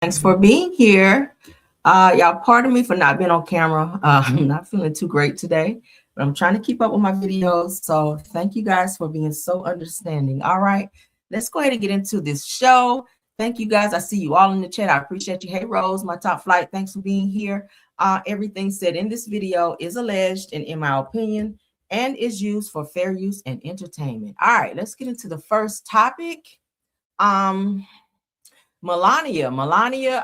Thanks for being here. Y'all, pardon me for not being on camera. I'm not feeling too great today, but I'm trying to keep up with my videos. So thank you guys for being so understanding. All right, let's go ahead and get into this show. Thank you guys. I see you all in the chat. I appreciate you. Hey, Rose, my top flight. Thanks for being here. Everything said in this video is alleged and in my opinion and is used for fair use and entertainment. All right, let's get into the first topic. Melania.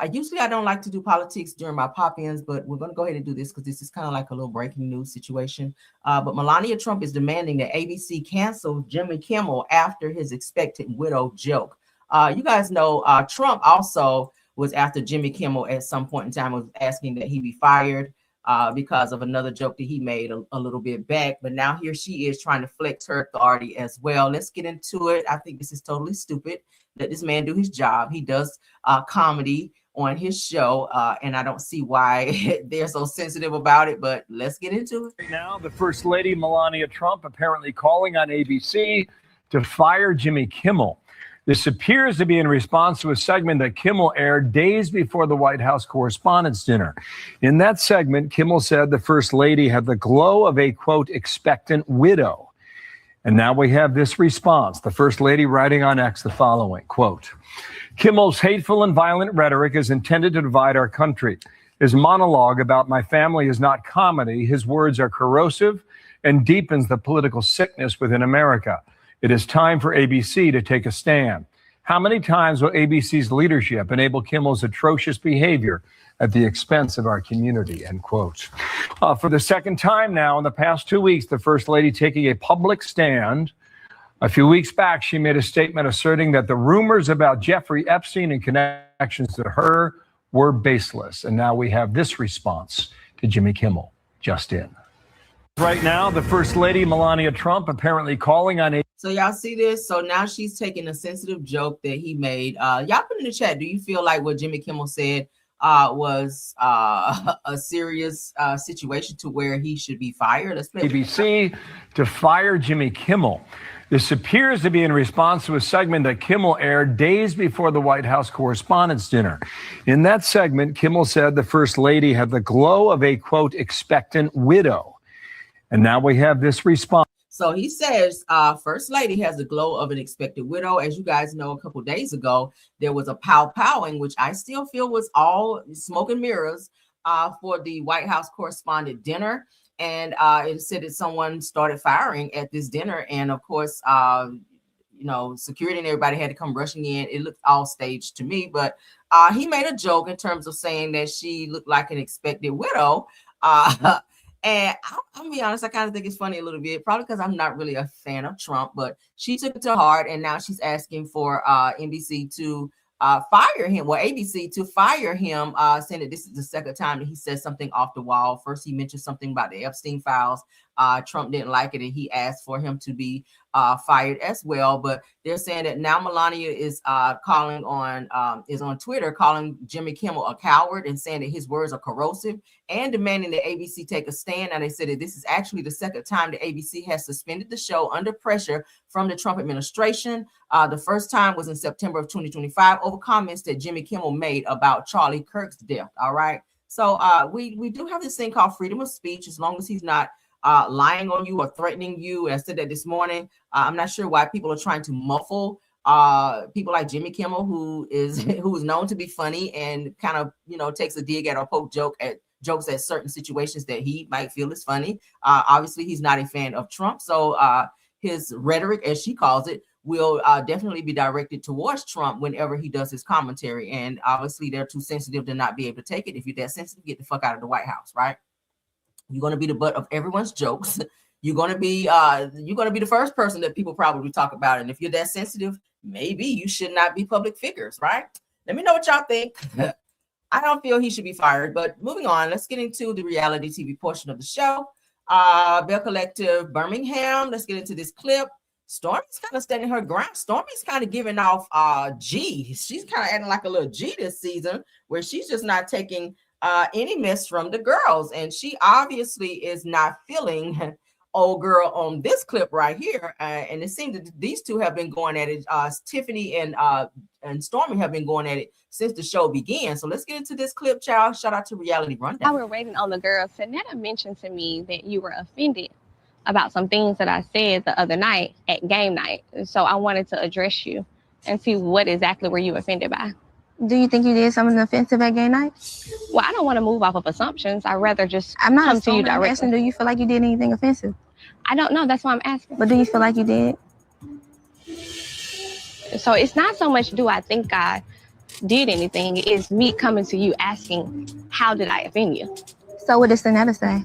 I don't like to do politics during my pop-ins, but we're going to go ahead and do this because this is kind of like a little breaking news situation. But Melania Trump is demanding that ABC cancel Jimmy Kimmel after his expected widow joke. You guys know Trump also was after Jimmy Kimmel at some point in time, was asking that he be fired because of another joke that he made a little bit back. But now here she is trying to flex her authority as well. Let's get into it. I think this is totally stupid. Let this man do his job. He does comedy on his show, and I don't see why they're so sensitive about it, but let's get into it. Right now, the First Lady, Melania Trump, apparently calling on ABC to fire Jimmy Kimmel. This appears to be in response to a segment that Kimmel aired days before the White House Correspondents' Dinner. In that segment, Kimmel said the First Lady had the glow of a, quote, expectant widow. And now we have this response. The First Lady writing on X the following, quote, Kimmel's hateful and violent rhetoric is intended to divide our country. His monologue about my family is not comedy. His words are corrosive and deepens the political sickness within America. It is time for ABC to take a stand. How many times will ABC's leadership enable Kimmel's atrocious behavior at the expense of our community, end quote. For the second time now in the past 2 weeks, the First Lady taking a public stand. A few weeks back, she made a statement asserting that the rumors about Jeffrey Epstein and connections to her were baseless. And now we have this response to Jimmy Kimmel just in. Right now, the First Lady, Melania Trump, apparently calling on So y'all see this? So now she's taking a sensitive joke that he made. Y'all put in the chat, do you feel like what Jimmy Kimmel said was a serious situation to where he should be fired? Let's play ABC to fire Jimmy Kimmel. This appears to be in response to a segment that Kimmel aired days before the White House Correspondents' Dinner. In that segment, Kimmel said the First Lady had the glow of a, quote, expectant widow. And now we have this response. So he says, First Lady has the glow of an expected widow. As you guys know, a couple days ago, there was a pow-powing, which I still feel was all smoke and mirrors for the White House Correspondent Dinner. And it said that someone started firing at this dinner. And of course, security and everybody had to come rushing in. It looked all staged to me, but he made a joke in terms of saying that she looked like an expected widow. And I'll be honest, I kind of think it's funny a little bit, probably because I'm not really a fan of Trump, but she took it to heart. And now she's asking for NBC to fire him, well, ABC to fire him, saying that this is the second time that he said something off the wall. First, he mentioned something about the Epstein files. Trump didn't like it, and he asked for him to be fired as well. But they're saying that now Melania is on Twitter calling Jimmy Kimmel a coward and saying that his words are corrosive and demanding that ABC take a stand. And they said that this is actually the second time that ABC has suspended the show under pressure from the Trump administration. The first time was in September of 2025 over comments that Jimmy Kimmel made about Charlie Kirk's death. All right. So we do have this thing called freedom of speech, as long as he's not lying on you or threatening you. I said that this morning. I'm not sure why people are trying to muffle people like Jimmy Kimmel, who is known to be funny and kind of takes a dig at or poke jokes at certain situations that he might feel is funny. Obviously, he's not a fan of Trump, so his rhetoric, as she calls it, will definitely be directed towards Trump whenever he does his commentary. And obviously, they're too sensitive to not be able to take it. If you're that sensitive, get the fuck out of the White House, right? You're going to be the butt of everyone's jokes. You're going to be the first person that people probably talk about. And if you're that sensitive, maybe you should not be public figures, right? Let me know what y'all think. I don't feel he should be fired, but moving on, let's get into the reality TV portion of the show. Belle Collective Birmingham. Let's get into this clip. Stormy's kind of standing her ground. Stormy's kind of giving off G. She's kind of acting like a little G this season, where she's just not taking any mess from the girls. And she obviously is not feeling old girl on this clip right here. And it seems that these two have been going at it. Tiffany and Stormy have been going at it since the show began. So let's get into this clip, child. Shout out to Reality Rundown. While we're waiting on the girls, Sanetta mentioned to me that you were offended about some things that I said the other night at game night. So I wanted to address you and see what exactly were you offended by. Do you think you did something offensive at game night? Well, I don't want to move off of assumptions. I'd rather just I'm not come to you assuming, I'm directly. asking, do you feel like you did anything offensive? I don't know. That's why I'm asking. But do you feel like you did? So it's not so much do I think I did anything. It's me coming to you asking, how did I offend you? So what did Sanetta say?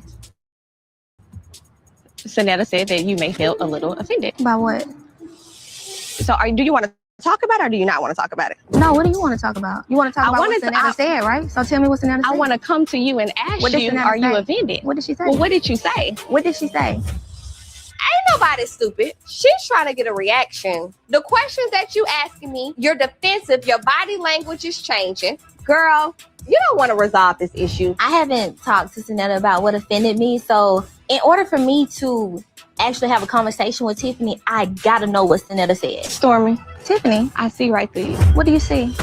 Sanetta said that you may feel a little offended. By what? So do you want to talk about it or do you not want to talk about it? No, what do you want to talk about? You want to talk about what Sanetta said, right? So tell me what Sanetta said. I want to come to you and ask you, are you offended? What did she say? Well, what did you say? What did she say? Ain't nobody stupid. She's trying to get a reaction. The questions that you asking me, you're defensive, your body language is changing. Girl, you don't want to resolve this issue. I haven't talked to Sanetta about what offended me, so in order for me to actually have a conversation with Tiffany, I gotta know what Sanetta said. Stormy. Tiffany, I see right through you. what do you see?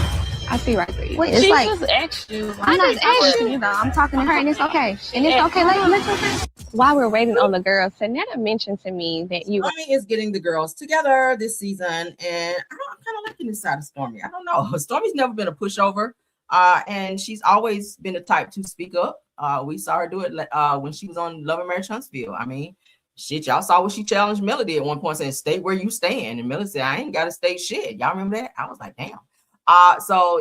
I see right through you. Wait, it's she like, just asked you. I'm not talking to you though. I'm talking to her, and it's okay. And it's okay. Let's okay. While we're waiting on the girls, Sanetta mentioned to me that you Stormy is getting the girls together this season, and I'm kind of liking this side of Stormy. I don't know. Stormy's never been a pushover, and she's always been the type to speak up. We saw her do it when she was on Love and Marriage Huntsville. I mean, shit, y'all saw what she challenged Melody at one point, saying, "Stay where you stand," and Melody said, "I ain't got to stay shit." Y'all remember that? I was like, damn. So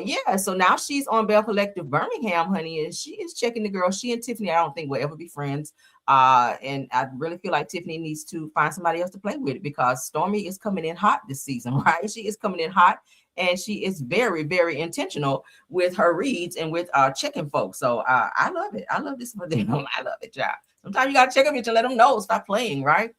now she's on Belle Collective Birmingham, honey, and she is checking the girl. She and Tiffany, I don't think will ever be friends. And I really feel like Tiffany needs to find somebody else to play with, because Stormy is coming in hot this season, right? She is coming in hot, and she is very, very intentional with her reads and with checking folks. So I love it. I love this for them. I love it, y'all. Sometimes you gotta check them to let them know. Stop playing, right?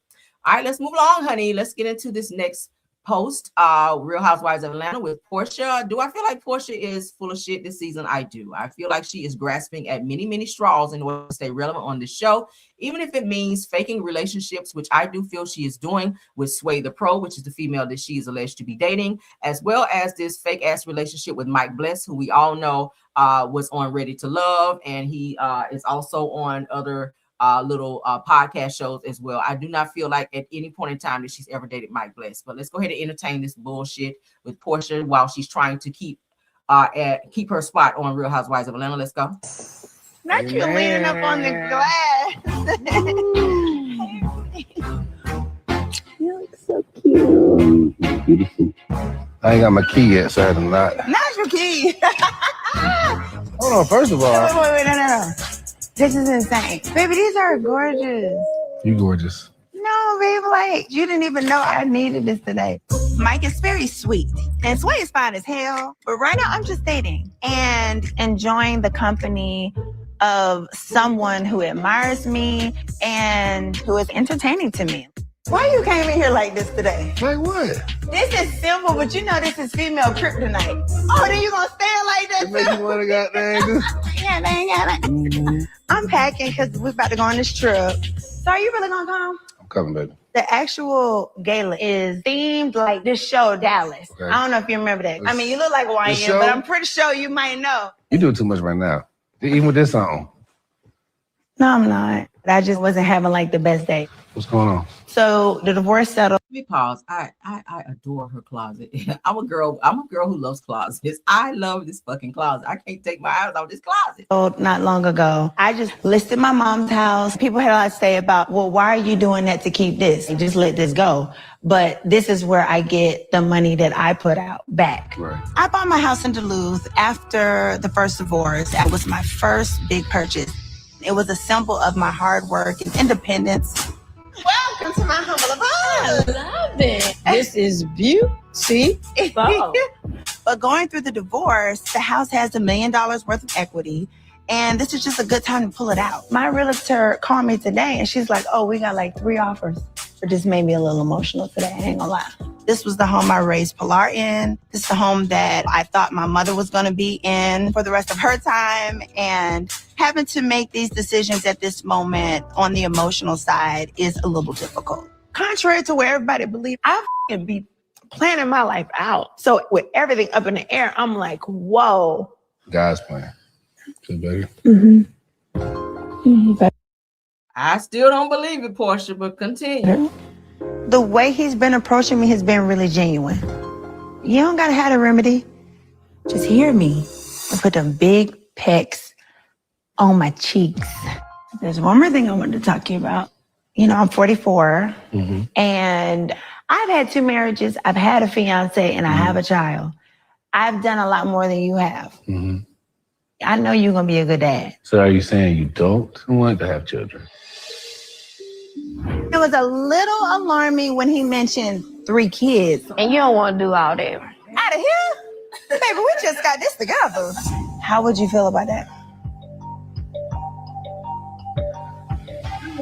All right, let's move along, honey. Let's get into this next post. Real Housewives of Atlanta with Porsha. Do I feel like Porsha is full of shit this season? I do. I feel like she is grasping at many, many straws in order to stay relevant on the show, even if it means faking relationships, which I do feel she is doing with Sway the Pro, which is the female that she is alleged to be dating, as well as this fake ass relationship with Mike Bless, who we all know was on Ready to Love, and he is also on other little podcast shows as well. I do not feel like at any point in time that she's ever dated Mike Bless. But let's go ahead and entertain this bullshit with Porsha while she's trying to keep her spot on Real Housewives of Atlanta. Let's go. Not you leaning up on the glass. You look so cute. Beautiful. I ain't got my key yet, so I have to knock. Not your key. Hold on, first of all. Wait, no. This is insane. Baby, these are gorgeous. You gorgeous. No, babe, like, you didn't even know I needed this today. Mike is very sweet, and Sway is fine as hell. But right now, I'm just dating and enjoying the company of someone who admires me and who is entertaining to me. Why you came in here like this today? Like what? This is simple, but you know this is female kryptonite. Oh, then you gonna stand like that It make too? you want to goddamn do? Yeah, they ain't got it. Mm-hmm. I'm packing because we're about to go on this trip. So are you really gonna come? I'm coming, baby. The actual gala is themed like this show, Dallas. Okay. I don't know if you remember that. I mean, you look like a YN, show? but I'm pretty sure you might know. You doing too much right now. Even with this song. No, I'm not. I just wasn't having like the best day. What's going on? So the divorce settled. Let me pause. I adore her closet. I'm a girl who loves closets. I love this fucking closet. I can't take my eyes off this closet. Not long ago, I just listed my mom's house. People had a lot to say about, well, why are you doing that to keep this? Just let this go. But this is where I get the money that I put out back. Right. I bought my house in Duluth after the first divorce. That was my first big purchase. It was a symbol of my hard work and independence. Welcome to my humble abode. I love it. This is beautiful. But going through the divorce, the house has $1 million worth of equity. And this is just a good time to pull it out. My realtor called me today and she's like, oh, we got like 3 offers. It just made me a little emotional today, I ain't gonna lie. This was the home I raised Pilar in. This is the home that I thought my mother was gonna be in for the rest of her time. And having to make these decisions at this moment on the emotional side is a little difficult. Contrary to where everybody believes, I f***ing be planning my life out. So with everything up in the air, I'm like, whoa. God's plan. Feel better? I still don't believe it, Porsha, but continue. The way he's been approaching me has been really genuine. You don't gotta have a remedy. Just hear me and put them big pecs on my cheeks. There's one more thing I wanted to talk to you about. You know, I'm 44 and I've had 2 marriages. I've had a fiance and I have a child. I've done a lot more than you have. I know you're gonna be a good dad. So are you saying you don't want to have children? It was a little alarming when he mentioned 3 kids. And you don't want to do all that. Out of here? Baby, we just got this together. How would you feel about that?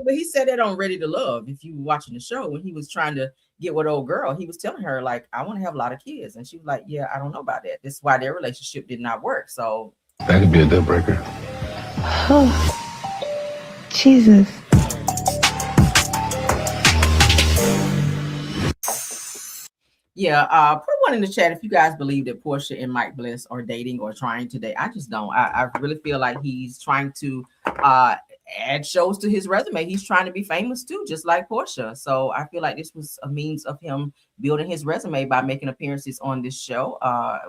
But he said that on Ready to Love. If you were watching the show, when he was trying to get with old girl, he was telling her, like, I want to have a lot of kids. And she was like, yeah, I don't know about that. This is why their relationship did not work. So That could be a deal breaker. Oh, Jesus. yeah, put one in the chat if you guys believe that Porsha and Mike Bliss are dating or trying to date. I just don't. I really feel like he's trying to add shows to his resume. He's trying to be famous too, just like Porsha. So I feel like this was a means of him building his resume by making appearances on this show.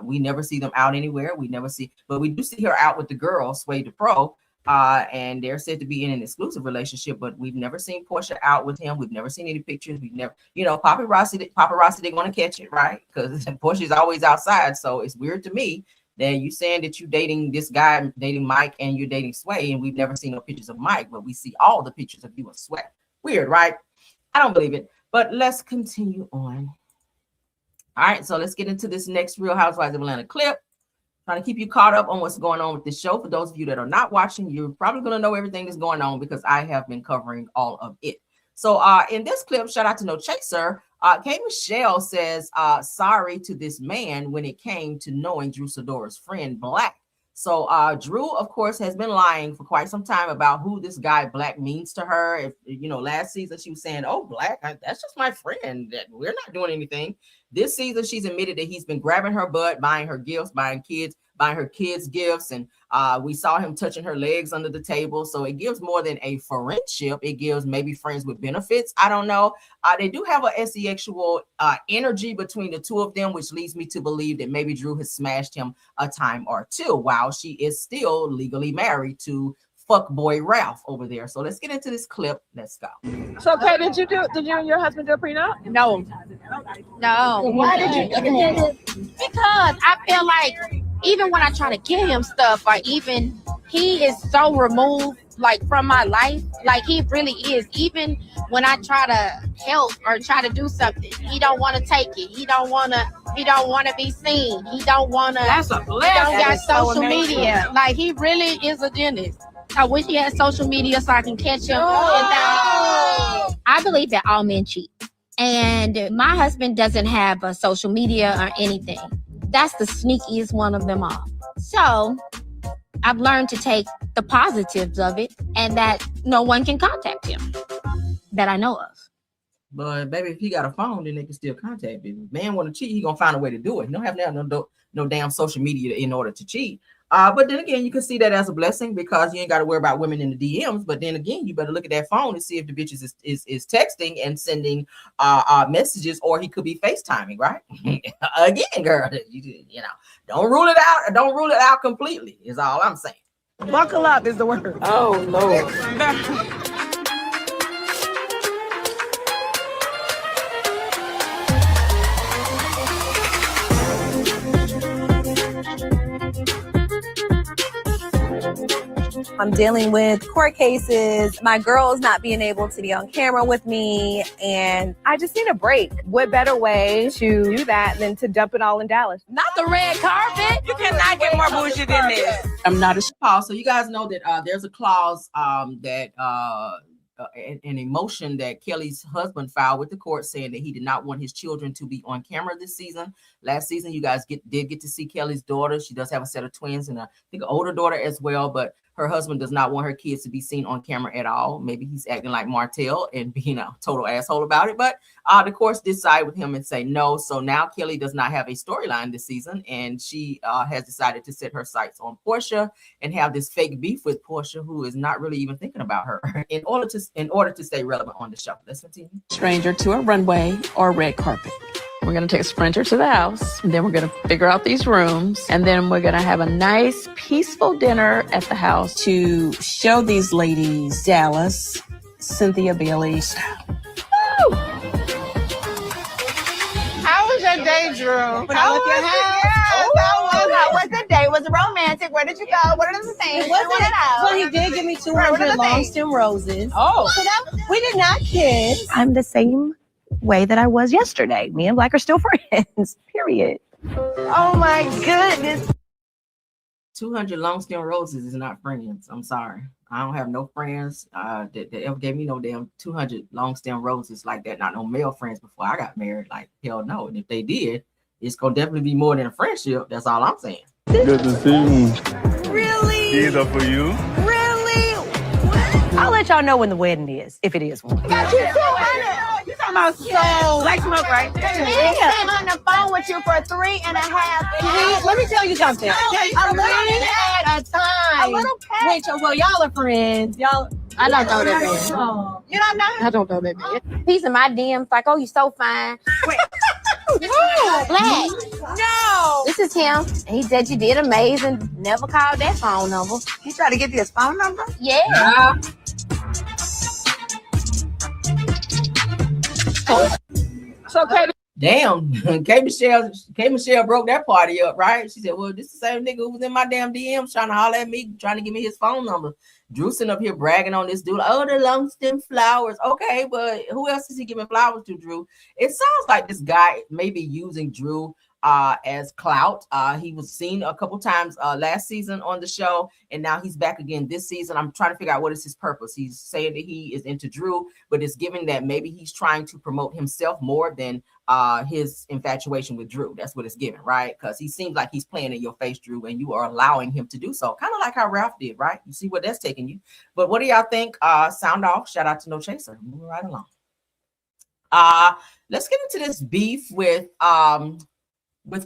We never see them out anywhere. We never see, but we do see her out with the girl, Sway the Pro. And they're said to be in an exclusive relationship, but we've never seen Porsha out with him. We've never seen any pictures. We've never, you know, paparazzi, they want to catch it, right? Because Porsha's always outside. So it's weird to me that you saying that you're dating this guy, dating Mike, and you're dating Sway, and we've never seen no pictures of Mike, but we see all the pictures of you and Sway. Weird, right? I don't believe it. But let's continue on. All right, so let's get into this next Real Housewives of Atlanta clip. Trying to keep you caught up on what's going on with this show. For those of you that are not watching, you're probably going to know everything that's going on because I have been covering all of it. So in this clip, shout out to No Chaser, K. Michelle says sorry to this man when it came to knowing Drew Sidora's friend Black. So Drew, of course, has been lying for quite some time about who this guy Black means to her. If you know, last season she was saying, "Oh, Black, that's just my friend. That we're not doing anything." This season, she's admitted that he's been grabbing her butt, buying her gifts, buying her kids gifts, and we saw him touching her legs under the table. So it gives more than a friendship. It gives maybe friends with benefits. I don't know. They do have a sexual energy between the two of them, which leads me to believe that maybe Drew has smashed him a time or two while she is still legally married to fuckboy Ralph over there. So let's get into this clip. Let's go. So, Kay, did you and your husband do a prenup? No. Why did you do that? Because I feel like even when I try to get him stuff, or even he is so removed like from my life, like he really is. Even when I try to help or try to do something, he don't want to take it. He don't want to be seen. He don't want to. That's a blessing. He don't got social media. Like he really is a dentist. I wish he had social media so I can catch him. I believe that all men cheat. And my husband doesn't have a social media or anything. That's the sneakiest one of them all. So I've learned to take the positives of it and that no one can contact him that I know of. But baby, if he got a phone, then they can still contact him. If man want to cheat, he gonna find a way to do it. He don't have to have no damn social media in order to cheat. But then again, you can see that as a blessing because you ain't got to worry about women in the DMs. But then again, you better look at that phone and see if the bitch is texting and sending messages, or he could be FaceTiming, right? Again, girl, you know, don't rule it out. Don't rule it out completely. Is all I'm saying. Buckle up is the word. Oh, Lord. I'm dealing with court cases. My girl's not being able to be on camera with me, and I just need a break. What better way to do that than to dump it all in Dallas? Not the red carpet. You cannot get more bullshit than this. I'm not a pause. So you guys know that there's a clause that an emotion that Kelly's husband filed with the court saying that he did not want his children to be on camera this season. Last season, you guys did get to see Kelly's daughter. She does have a set of twins and I think an older daughter as well, but her husband does not want her kids to be seen on camera at all. Maybe he's acting like Martell and being a total asshole about it. But the courts did side with him and say no. So now Kelly does not have a storyline this season, and she has decided to set her sights on Porsha and have this fake beef with Porsha, who is not really even thinking about her in order to stay relevant on the show. Let's continue. Stranger to a runway or red carpet. We're going to take a sprinter to the house, and then we're going to figure out these rooms, and then we're going to have a nice, peaceful dinner at the house to show these ladies Dallas, Cynthia Bailey style. Woo! How was your day, Drew? How was the day? Was it romantic? Where did you go? What are the things? Well, he did give me 200 long stem roses. Oh. So we did not kiss. I'm the same way that I was yesterday. Me and Black are still friends, period. Oh my goodness. 200 long stem roses is not friends. I'm sorry. I don't have no friends that ever gave me no damn 200 long stem roses like that. Not no male friends before I got married. Like, hell no. And if they did, it's going to definitely be more than a friendship. That's all I'm saying. Good to see you. Really? Either for you. Really? I'll let y'all know when the wedding is, if it is one. Got you 200. You talking about so Black smoke, right? He's been on the phone with you for 3.5 hours. Let me tell you something. A little at a time. A little cat. Wait, well, y'all are friends. Y'all. I don't know that man. You don't know? I don't know that man. He's in my DMs like, oh, you're so fine. Wait. Black. No. This is him. He said you did amazing. Never called that phone number. You try to get his phone number? Yeah. So, Katie, Damn, K Michelle broke that party up, right? She said, well, this is the same nigga who was in my damn DMs trying to holler at me, trying to give me his phone number. Drew sitting up here bragging on this dude. Oh, the long stem flowers. Okay, but who else is he giving flowers to, Drew? It sounds like this guy may be using Drew as clout. He was seen a couple times last season on the show, and now he's back again this season. I'm trying to figure out what is his purpose. He's saying that he is into Drew, but it's giving that maybe he's trying to promote himself more than his infatuation with Drew. That's what it's giving, right? Because he seems like he's playing in your face, Drew, and you are allowing him to do so. Kind of like how Ralph did, right? You see where that's taking you. But what do y'all think? Sound off. Shout out to No Chaser. Moving right along. Let's get into this beef with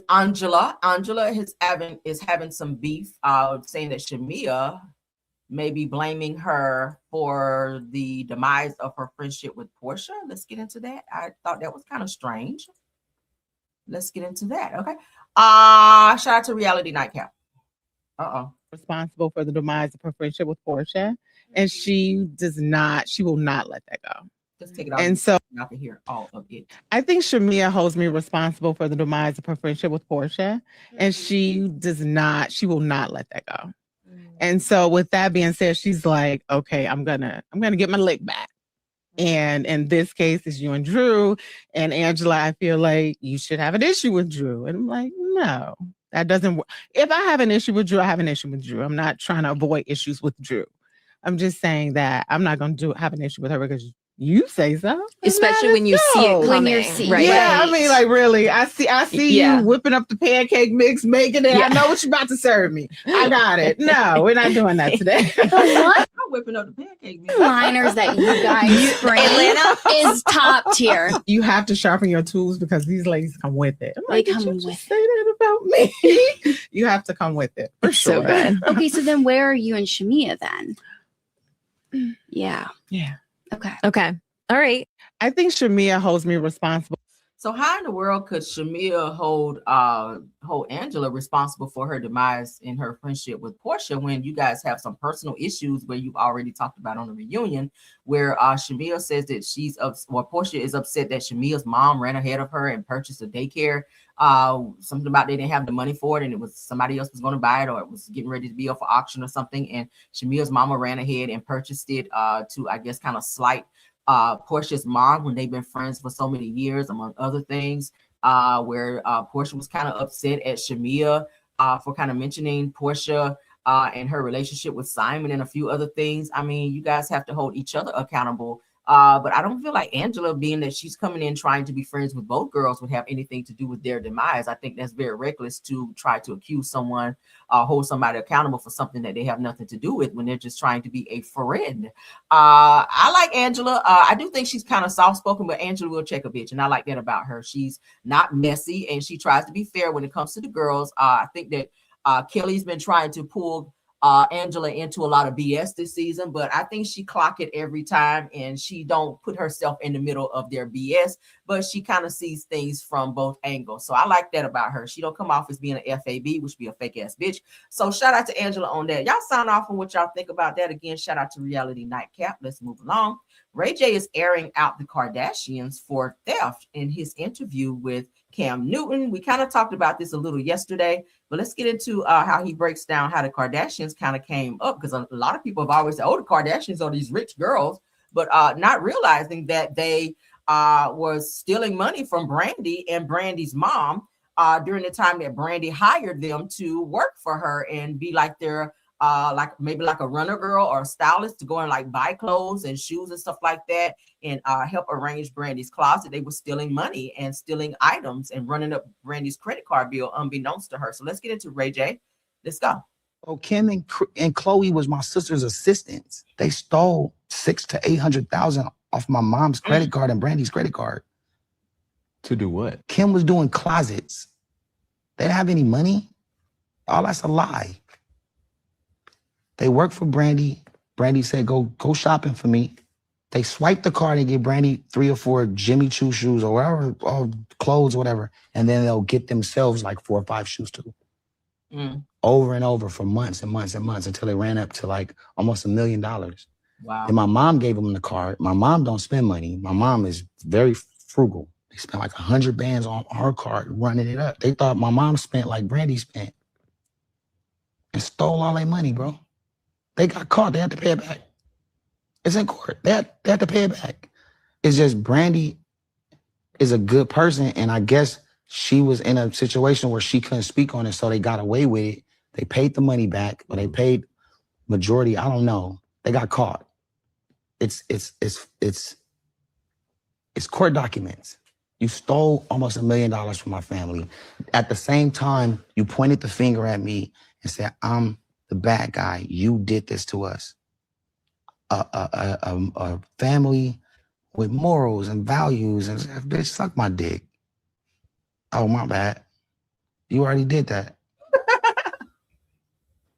Angela. Angela is having some beef, saying that Shamia may be blaming her for the demise of her friendship with Porsha. Let's get into that. I thought that was kind of strange. Let's get into that. Okay. Shout out to Reality Nightcap. Responsible for the demise of her friendship with Porsha, and she will not let that go. Just take it out. And so I can hear all of it. I think Shamia holds me responsible for the demise of her friendship with Porsha, and she will not let that go. And so with that being said, she's like, okay, I'm gonna get my lick back. And in this case, it's you and Drew. And Angela, I feel like you should have an issue with Drew. And I'm like, no, that doesn't work. If I have an issue with Drew, I have an issue with Drew. I'm not trying to avoid issues with Drew. I'm just saying that I'm not going to have an issue with her because you say so. Especially when you see it coming. When you're seeing right? Yeah, I mean, like, really, I see Yeah. you whipping up the pancake mix, making it. I know what you're about to serve me. I got it. No, we're not doing that today. I'm whipping up the pancake mix. Liners that you guys bring is top tier. You have to sharpen your tools because these ladies come with it. I'm They like, come did you with just say that about me? You have to come with it. For sure. So good. Okay, so then where are you and Shamia then? Yeah. Yeah. Okay. All right. I think Shamia holds me responsible. So how in the world could Shamia hold Angela responsible for her demise in her friendship with Porsha when you guys have some personal issues where you've already talked about on the reunion, where Shamia says that Porsha is upset that Shamia's mom ran ahead of her and purchased a daycare. Something about they didn't have the money for it and it was somebody else was going to buy it or it was getting ready to be up for auction or something. And Shamia's mama ran ahead and purchased it to, I guess, kind of slight Porsha's mom when they've been friends for so many years, among other things, where Porsha was kind of upset at Shamia for kind of mentioning Porsha and her relationship with Simon and a few other things. I mean, you guys have to hold each other accountable. But I don't feel like Angela, being that she's coming in trying to be friends with both girls, would have anything to do with their demise. I think that's very reckless to try to accuse someone, hold somebody accountable for something that they have nothing to do with when they're just trying to be a friend. I like Angela. I do think she's kind of soft-spoken, but Angela will check a bitch, and I like that about her. She's not messy, and she tries to be fair when it comes to the girls. I think that Kelly's been trying to pull Angela into a lot of BS this season, but I think she clock it every time, and she don't put herself in the middle of their BS, but she kind of sees things from both angles. So I like that about her. She don't come off as being an FAB, which be a fake ass bitch. So shout out to Angela on that. Y'all sign off on what y'all think about that. Again, shout out to Reality Nightcap. Let's move along. Rayj is airing out the Kardashians for theft in his interview with Cam Newton. We kind of talked about this a little yesterday, but let's get into how he breaks down how the Kardashians kind of came up, because a lot of people have always said, oh, the Kardashians are these rich girls, but not realizing that they was stealing money from Brandy and Brandy's mom during the time that Brandy hired them to work for her and be like their like maybe like a runner girl or a stylist to go and like buy clothes and shoes and stuff like that, and help arrange Brandy's closet. They were stealing money and stealing items and running up Brandy's credit card bill unbeknownst to her. So let's get into Rayj. Let's go. Oh, Kim and Chloe was my sister's assistants. They stole $600,000 to $800,000 off my mom's credit card and Brandy's credit card. To do what? Kim was doing closets. They didn't have any money. All that's a lie. They worked for Brandy. Brandy said, go shopping for me. They swiped the card and give Brandy 3 or 4 Jimmy Choo shoes or whatever, or clothes, or whatever. And then they'll get themselves like 4 or 5 shoes too. Over and over for months and months and months until they ran up to like almost $1 million. Wow. And my mom gave them the card. My mom don't spend money. My mom is very frugal. They spent like 100 bands on her card running it up. They thought my mom spent like Brandy spent and stole all their money, bro. They got caught. They had to pay it back. It's in court. They had to pay it back. It's just Brandy is a good person, and I guess she was in a situation where she couldn't speak on it, so they got away with it. They paid the money back, but they paid majority. I don't know. They got caught. It's court documents. You stole almost $1 million from my family. At the same time, you pointed the finger at me and said, I'm the bad guy. You did this to us. A family with morals and values, and bitch, suck my dick. Oh, my bad. You already did that.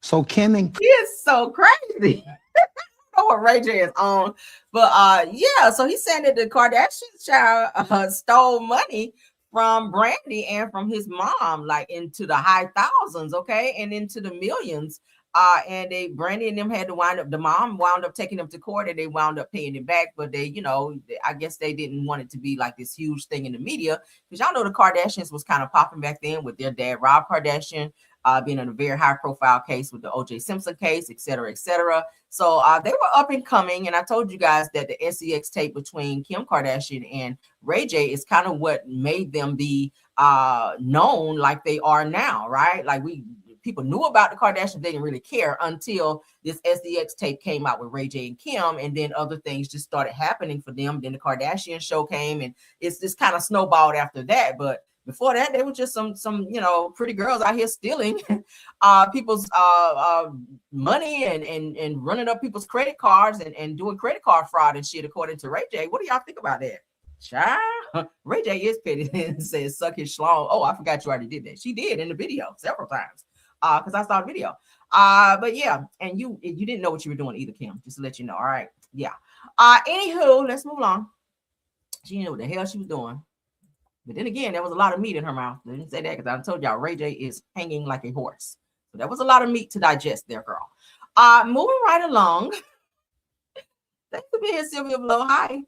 So Kim and he is so crazy. I don't know what Rayj is on, but yeah. So he's saying that the Kardashian child stole money from Brandy and from his mom, like into the high thousands, okay, and into the millions. And Brandy and them had to the mom wound up taking them to court, and they wound up paying it back. But they, I guess they didn't want it to be like this huge thing in the media, because y'all know the Kardashians was kind of popping back then with their dad, Rob Kardashian, being in a very high profile case with the O.J. Simpson case, et cetera, et cetera. So they were up and coming. And I told you guys that the SEX tape between Kim Kardashian and Rayj is kind of what made them be known like they are now, right? Like people knew about the Kardashians, they didn't really care until this SDX tape came out with Rayj and Kim, and then other things just started happening for them. Then the Kardashian show came, and it's just kind of snowballed after that. But before that, they were just some pretty girls out here stealing people's money and running up people's credit cards and doing credit card fraud and shit, according to Rayj. What do y'all think about that? Child, Rayj is petty and says suck his schlong. Oh, I forgot you already did that. She did in the video several times. Because I saw the video. But yeah, and you didn't know what you were doing either, Kim, just to let you know. All right. Yeah. Anywho, let's move on. She didn't know what the hell she was doing. But then again, there was a lot of meat in her mouth. I didn't say that because I told y'all Rayj is hanging like a horse. So that was a lot of meat to digest there, girl. Moving right along. Thanks for being here, Sylvia Blow. Hi.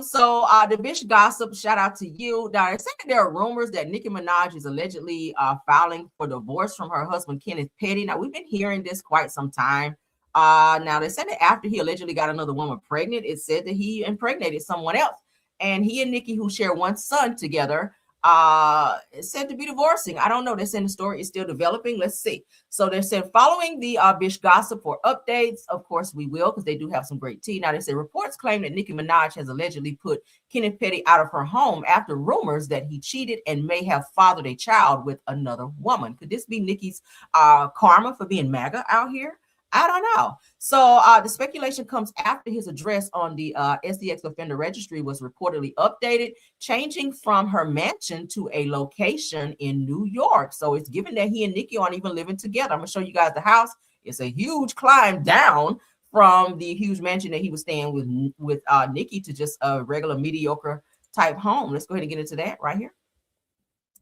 So the bitch gossip, shout out to you. Now, they're saying there are rumors that Nicki Minaj is allegedly filing for divorce from her husband, Kenneth Petty. Now, we've been hearing this quite some time. Now, they said that after he allegedly got another woman pregnant, it said that he impregnated someone else. And he and Nicki, who share one son together, said to be divorcing. I don't know. They're saying the story is still developing. Let's see. So they said following the Bish gossip for updates. Of course we will, because they do have some great tea. Now they say reports claim that Nicki Minaj has allegedly put Kenneth Petty out of her home after rumors that he cheated and may have fathered a child with another woman. Could this be Nicki's karma for being MAGA out here? I don't know. So the speculation comes after his address on the SDX offender registry was reportedly updated, changing from her mansion to a location in New York. So it's given that he and Nicki aren't even living together. I'm gonna show you guys the house. It's a huge climb down from the huge mansion that he was staying with Nicki to just a regular mediocre type home. Let's go ahead and get into that right here.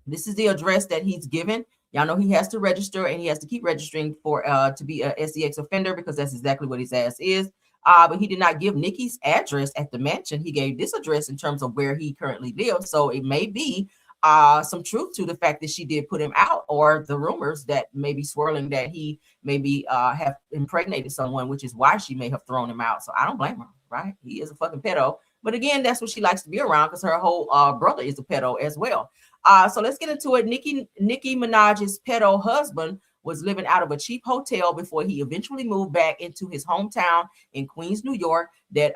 This is the address that he's given. Y'all know he has to register, and he has to keep registering for to be a SDX offender, because that's exactly what his ass is. But he did not give Nicki's address at the mansion. He gave this address in terms of where he currently lives. So it may be some truth to the fact that she did put him out, or the rumors that may be swirling that he maybe have impregnated someone, which is why she may have thrown him out. So I don't blame her, right? He is a fucking pedo. But again, that's what she likes to be around, because her whole brother is a pedo as well. So let's get into it. Nicki Minaj's pedo husband was living out of a cheap hotel before he eventually moved back into his hometown in Queens, New York. That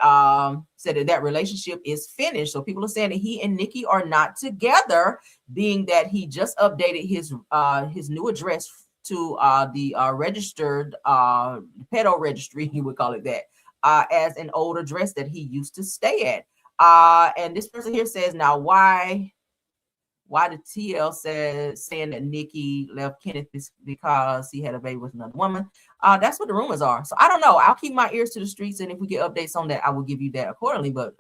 said that relationship is finished. So people are saying that he and Nicki are not together, being that he just updated his new address to the registered pedo registry, he would call it that, as an old address that he used to stay at. And this person here says, now why the TL saying that Nicki left Kenneth because he had a baby with another woman. That's what the rumors are. So I don't know. I'll keep my ears to the streets, and if we get updates on that, I will give you that accordingly. But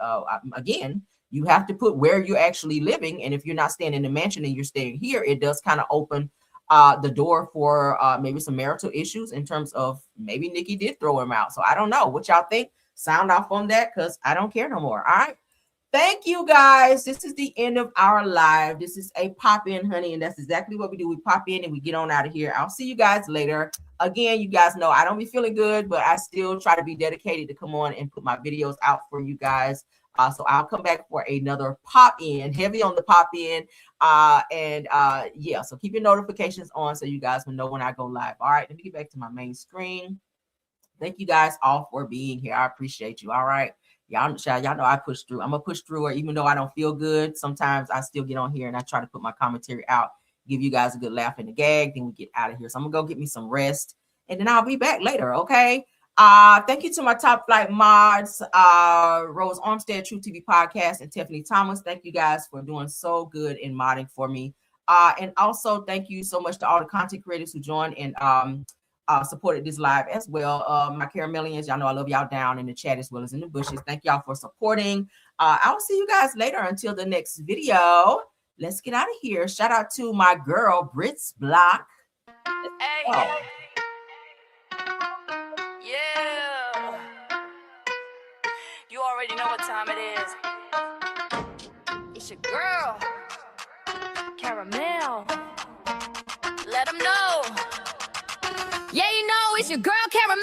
again, you have to put where you're actually living, and if you're not staying in the mansion and you're staying here, it does kind of open the door for maybe some marital issues in terms of maybe Nicki did throw him out. So I don't know what y'all think. Sound off on that, because I don't care no more. All right. Thank you, guys. This is the end of our live. This is a pop in, honey, and that's exactly what we do. We pop in and we get on out of here. I'll see you guys later. Again, you guys know I don't be feeling good, but I still try to be dedicated to come on and put my videos out for you guys. So I'll come back for another pop in, heavy on the pop in. Yeah, so keep your notifications on so you guys will know when I go live. All right, let me get back to my main screen. Thank you guys all for being here. I appreciate you. All right. Y'all know I push through. I'm gonna push through, or even though I don't feel good, sometimes I still get on here and I try to put my commentary out, give you guys a good laugh and a gag, then we get out of here. So I'm gonna go get me some rest, and then I'll be back later. Okay. Thank you to my top flight mods, Rose Armstead, True TV Podcast, and Tiffany Thomas. Thank you guys for doing so good in modding for me. And also thank you so much to all the content creators who joined and supported this live as well. My Caramelians, y'all know I love y'all down in the chat as well as in the bushes. Thank y'all for supporting. I will see you guys later until the next video. Let's get out of here. Shout out to my girl, Brits Block. Hey. Oh. Yeah. You already know what time it is. It's your girl, Caramel. Let them know. Yeah, you know it's your girl Caramel.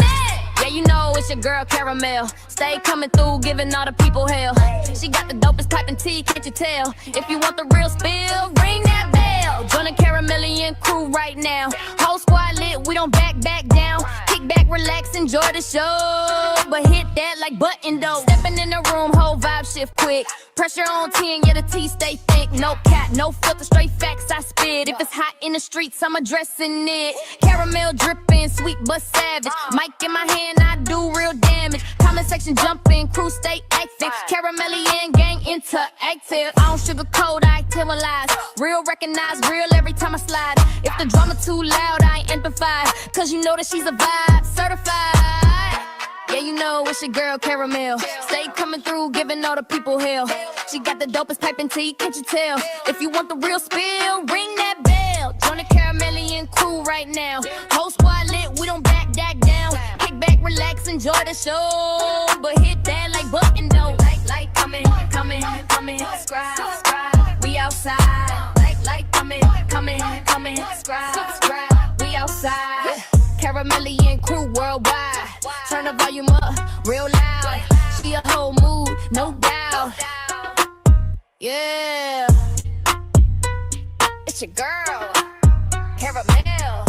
Yeah, you know it's your girl Caramel. Stay coming through, giving all the people hell. She got the dopest type of tea, can't you tell? If you want the real spill, ring that bell. Join the Caramelian crew right now. Whole squad lit, we don't back down. Kick back, relax, enjoy the show. But hit that like button though. Stepping in the room, whole vibe shift quick. Pressure on 10, yeah, the tea stay thick. No cap, no filter, straight facts I spit. If it's hot in the streets, I'm addressing it. Caramel dripping, sweet but savage. Mic in my hand, I do real damage. Comment section jumping, crew stay active. Caramelian gang interactive. I don't sugarcoat, I titleize. Real recognize, real every time I slide. If the drama too loud, I amplify. Cause you know that she's a vibe, certified. Yeah, you know it's your girl Caramel. Stay coming through, giving all the people hell. She got the dopest piping tea, can't you tell? If you want the real spill, ring that bell. Join the Caramelian crew right now. Whole squad lit, we don't back down. Kick back, relax, enjoy the show. But hit that like button though. Like coming, subscribe. We outside. Like coming, subscribe. We outside. Caramelian crew worldwide. Turn the volume up real loud. She a whole mood, no doubt. Yeah. It's your girl, Caramel.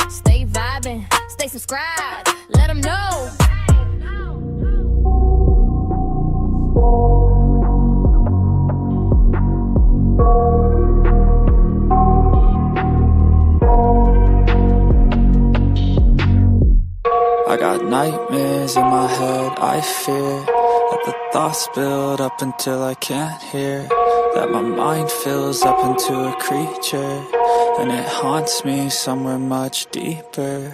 Stay vibing, stay subscribed. Let them know. I got nightmares in my head, I fear that the thoughts build up until I can't hear, that my mind fills up into a creature, and it haunts me somewhere much deeper.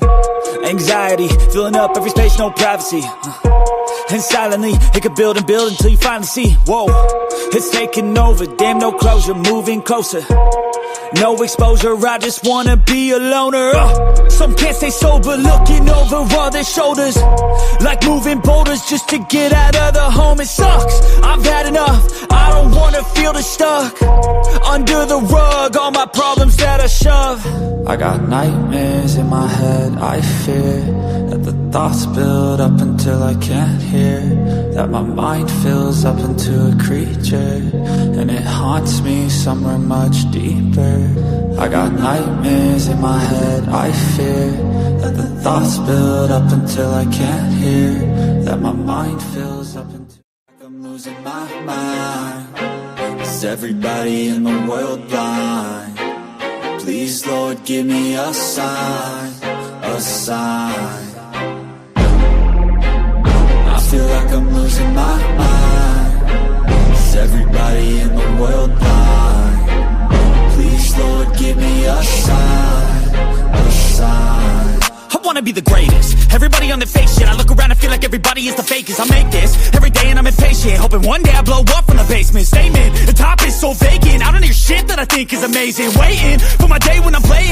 Anxiety, filling up every space, no privacy. And silently, it could build and build until you finally see, whoa, it's taking over, damn no closure, moving closer. No exposure, I just wanna be a loner. Some can't stay sober, looking over all their shoulders, like moving boulders just to get out of the home. It sucks, I've had enough, I don't wanna feel the stuck under the rug, all my problems that I shove. I got nightmares in my head, I fear that the thoughts build up until I can't hear, that my mind fills up into a creature, and it haunts me somewhere much deeper. I got nightmares in my head, I fear that the thoughts build up until I can't hear, that my mind fills up until I'm losing my mind. Is everybody in the world blind? Please, Lord, give me a sign, a sign. I feel like I'm losing my mind. Is everybody in the world blind? Please, Lord, give me a sign, a sign. I wanna be the greatest. Everybody on the fake shit. I look around and feel like everybody is the fakest. I make this every day and I'm impatient, hoping one day I blow up from the basement. Statement, the top is so vacant. I don't hear shit that I think is amazing. Waiting for my day when I'm playing